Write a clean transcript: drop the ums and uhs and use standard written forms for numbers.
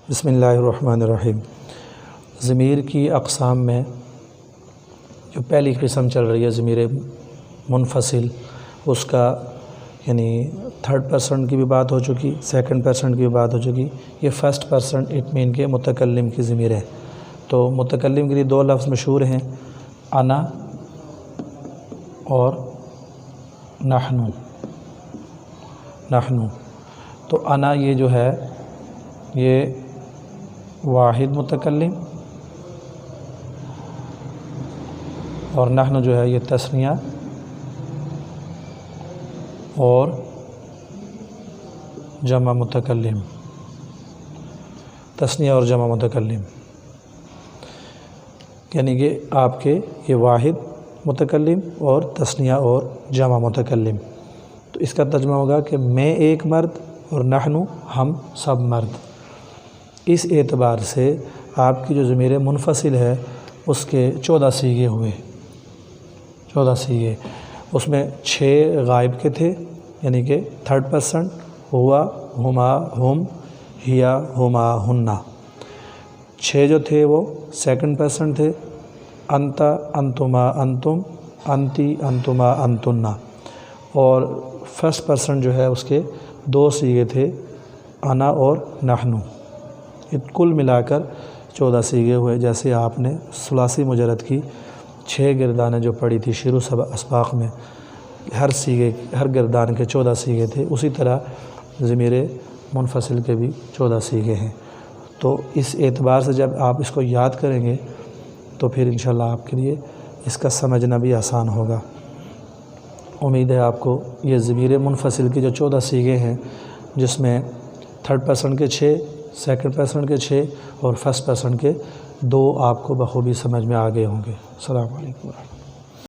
بسم اللہ الرحمن الرحیم۔ ضمیر کی اقسام میں جو پہلی قسم چل رہی ہے ضمیر منفصل، اس کا یعنی تھرڈ پرسن کی بھی بات ہو چکی، سیکنڈ پرسن کی بھی بات ہو چکی۔ یہ فرسٹ پرسن اٹ مین کے متکلم کی ضمیر ہے۔ تو متکلم کے لیے دو لفظ مشہور ہیں، انا اور نحنو۔ تو انا یہ جو ہے یہ واحد متکلم، اور نحن جو ہے یہ تثنیہ اور جمع متکلم، تثنیہ اور جمع متکلم، یعنی کہ آپ کے یہ واحد متکلم اور تثنیہ اور جمع متکلم۔ تو اس کا ترجمہ ہوگا کہ میں ایک مرد اور نحن ہم سب مرد۔ اس اعتبار سے آپ کی جو ضمیر منفصل ہے اس کے 14 صیغے ہوئے، 14 صیغے۔ اس میں 6 غائب کے تھے، یعنی کہ تھرڈ پرسن، ہوا، ہما، ہم، ہیا، ہما، ہننا۔ 6 جو تھے وہ سیکنڈ پرسن تھے، انتا، انتما، انتم، انتی، انتما، انتنا۔ اور فرسٹ پرسن جو ہے اس کے 2 صیغے تھے، انا اور نحنو۔ یہ کل ملا کر 14 صیغے ہوئے۔ جیسے آپ نے ثلاثی مجرد کی 6 گردانیں جو پڑھی تھی شروع اسباق میں، ہر گردان کے 14 صیغے تھے، اسی طرح ضمیر منفصل کے بھی 14 صیغے ہیں۔ تو اس اعتبار سے جب آپ اس کو یاد کریں گے تو پھر انشاءاللہ آپ کے لیے اس کا سمجھنا بھی آسان ہوگا۔ امید ہے آپ کو یہ ضمیر منفصل کی جو 14 صیغے ہیں، جس میں تھرڈ پرسن کے 6، سیکنڈ پرسن کے 6 اور فرسٹ پرسن کے 2 آپ کو بخوبی سمجھ میں آ گئے ہوں گے۔ السلام علیکم ورحمۃ اللہ۔